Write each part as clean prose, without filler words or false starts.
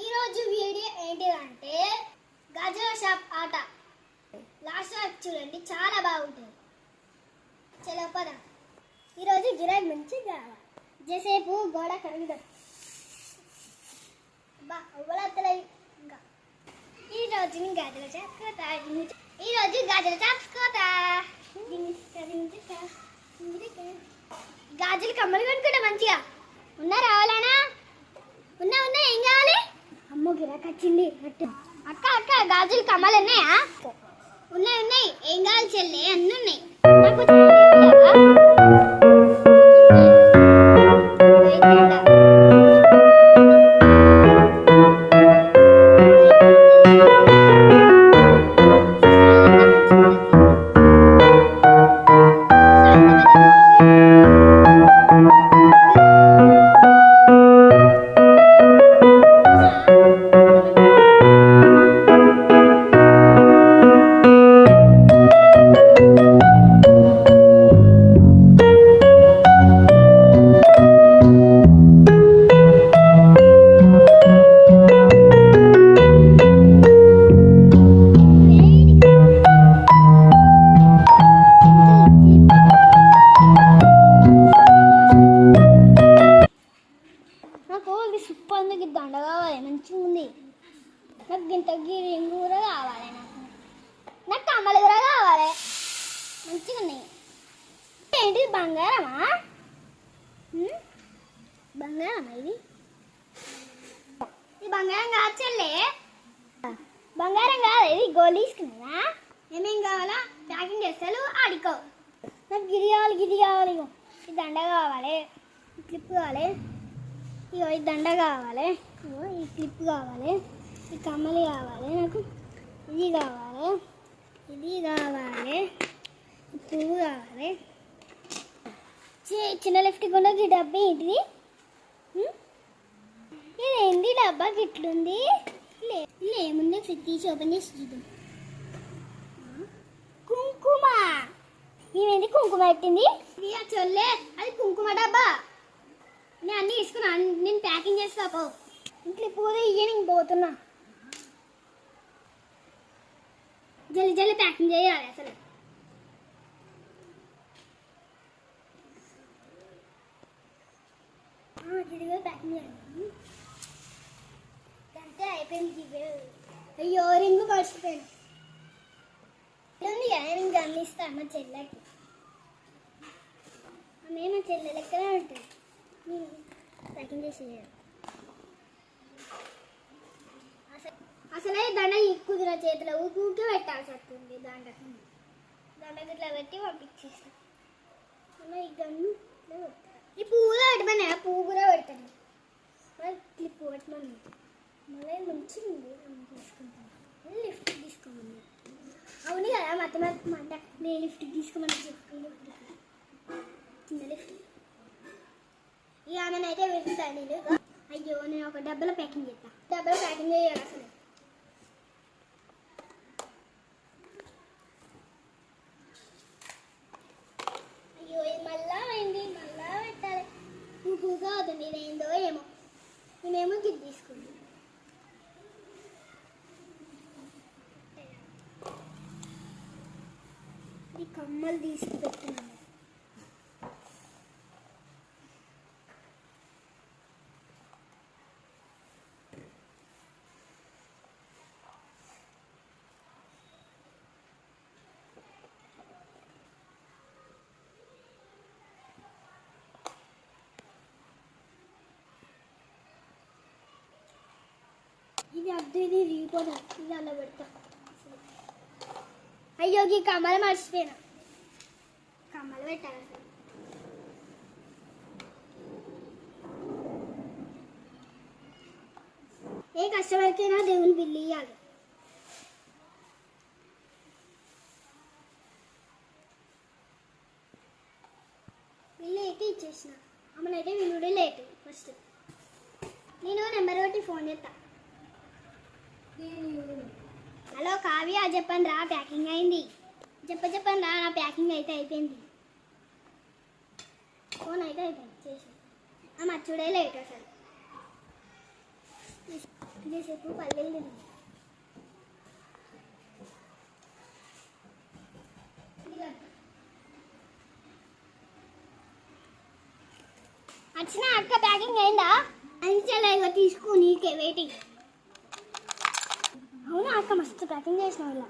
ఈరోజు వీడియో ఏంటిదంటే గాజుల షాప్ ఆట. లాస్ట్ వరకు చూడండి, చాలా బాగుంటుంది. చలో పద. ఈరోజు గిరాకీ మంచి కావాలి. జసేపు గోడ కరుగుతాం బా అవ్వలత్తలే. ఇంకా ఈరోజు గాజుల షాప్ కోత. ఈరోజు గాజుల షాప్ కోత. గాజులు కమ్మలు కొనుక్కుంటా మంచిగా. ఉన్నారా రావాలనా? ఉన్నా ఏం కావాలి? అమ్మో గిరాకీ వచ్చింది. అక్క అక్క గాజులు కమ్మలు ఉన్నాయా? ఉన్నాయి. ఏం కావాలి చెల్లి? అన్నీ ఉన్నాయి. సూపర్ దండ కావాలి, మంచిగా ఉంది. నాకు గింత రింగు కూడా కావాలి. నాకు కమ్మలు కూడా కావాలి, మంచిగా ఉన్నాయి. ఏంటి బంగారమా? బంగారమా ఇది? బంగారం కాదు చెల్లే, బంగారం కాదు ఇది. గోల్డ్ తీసుకున్నా. ఏమేం కావాలా ప్యాకింగ్ చేస్తాను, ఆడుకో. నాకు గిరి కావాలి. ఈ దండ కావాలి, ఈ క్లిప్ కావాలి, ఇగో ఈ దండ కావాలి, ఇగో ఈ క్లిప్ కావాలి, ఈ కమ్మలు కావాలి, నాకు ఇది కావాలి, ఈ పువ్వు కావాలి. చిన్న లెఫ్ట్ కూడా ఈ డబ్బా ఏంటిది? ఇదేంటి డబ్బా గిట్లుంది? ఏముంది? తీసి ఓపెన్ చేసి చూద్దాం. కుంకుమ. ఏమైంది కుంకుమ పెట్టింది? చొల్లే అది కుంకుమ డబ్బా. నేను అన్నీ తీసుకున్నా, నేను ప్యాకింగ్ చేస్తా. పో ఇంట్లో పోతే నేను పోతున్నా. జల్లి ప్యాకింగ్ చేయాలి. అసలు ఇదిగా ప్యాకింగ్ చేయాలి. అంతే అయిపోయింది. అయ్యో రింగు మర్చిపోయాను. నేను గమనిస్తాను మా చెల్లెకి. మా చెల్లె లెక్కనే ఉంటుంది. ప్యాకింగ్ చేసి అసలే దండ కుదిర చేతిలో ఊకే పెట్టాల్సి వస్తుంది. దండ ఇట్లా పెట్టి పంపించేస్తాను. ఈ గన్ను ఈ పువ్వులో పెట్టమని పువ్వు కూడా పెడతాను. క్లిప్ పెట్టమని మళ్ళీ మంచిగా ఉంది. తీసుకుంటాను. లిఫ్ట్ తీసుకోమని. అవును కదా మత నేను లిఫ్ట్ తీసుకోమని చెప్తాను. చిన్న లిఫ్ట్. ఇక ఆమెనైతే వెళ్తాను నేను. అయ్యో నేను ఒక డబ్బాలో ప్యాకింగ్ చేస్తాను. డబ్బాలో ప్యాకింగ్ చేయాలి అసలు. అయ్యో ఇది మళ్ళా అయింది, మళ్ళా పెట్టాలి. పువ్వుగా అవుతుంది. ఇదేందో ఏమో. నేనేమో గిద్ది తీసుకుంది. ఈ కమ్మలు తీసుకుపెట్టినాను. ఇది అద్దు, ఇది రీపోదు. ఇది అలా పెడతా. అయ్యో ఈ కమ్మలు మర్చిపోయినా. కమ్మలు పెట్టాలి అసలు. ఏ కస్టమర్కైనా దేవుని బిల్లు ఇవ్వాలి. బిల్లు అయితే ఇచ్చేసిన. అమ్మనైతే విలువడే లేట్. ఫస్ట్ నేను నెంబర్ ఒకటి ఫోన్ చేస్తా. హలో కావ్య, చెప్పండి రా, ప్యాకింగ్ అయింది. చెప్పండి రా, నా ప్యాకింగ్ అయితే అయిపోయింది. ఫోన్ అయితే అయిపోయింది చేసి. ఆ మచ్చుడే లేట్ అసలు. ఇదేసేపు పల్లెలు తిన్నాం. వచ్చిన అక్క ప్యాకింగ్ అయిందా? అంచెలా ఇక తీసుకో, నీకే వెయిటింగ్. అవునా అక్క, మస్తు ప్యాకింగ్ చేసినావు ఇలా.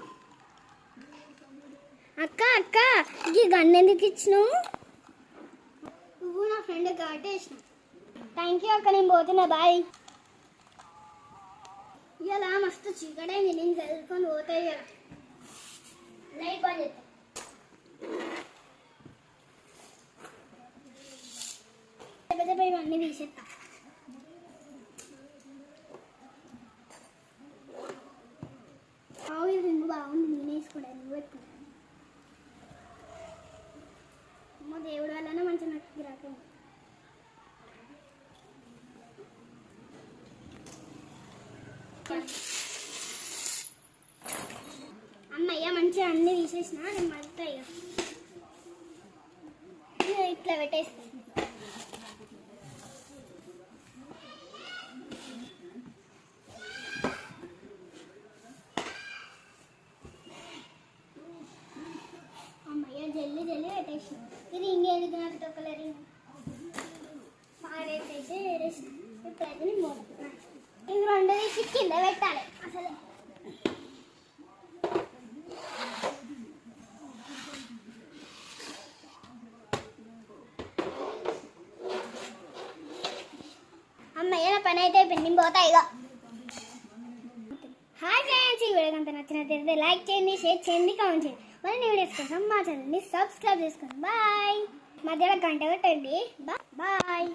అక్క అక్క ఈ గన్ ఎందుకు ఇచ్చినావు? నువ్వు నా ఫ్రెండ్ కాబట్టి వేసిన. థ్యాంక్ యూ అక్క, నేను పోతున్నా, బాయ్. ఇలా మస్తు చీకటైంది, నేను చదువుకొని పోతాయి కదా. లైట్ బంద్ చేస్తా. పెద్ద ఇవన్నీ తీసేస్తా. ఆయిల్ రింగు బాగుంది, నేను వేసుకుంటాను, నువ్వు పెట్టుకుంటాను. అమ్మ దేవుడు వల్లనే మంచిగా నాకు గిరాకీ. అమ్మయ్య మంచిగా అన్నీ తీసేసిన, నేను మళ్ళీ ఇట్లా పెట్టేస్తాను. అమ్మయ్య జల్లి జల్లి పెట్టేసిన. ఇది ఇంకేది నాకు తొక్కలేరు పాడేసైతే వేరేసిన. ఇప్పుడైతే నేను పోతున్నా. ఇవి రెండు తీసి కింద పెట్టాలి అసలే. అమ్మయ్య నా పని అయితే అయిపోయింది, నేను పోతా ఇక. హాయ్ ఫ్రెండ్స్, ఈ వీడియో కనుక నచ్చినట్లయితే లైక్ చేయండి, షేర్ చేయండి, కామెంట్ చేయండి. మరిన్ని వీడియోస్ కోసం మా ఛానల్ని సబ్స్క్రైబ్ చేసుకోండి. బాయ్. మధ్యలో గంట కొట్టండి. బాయ్.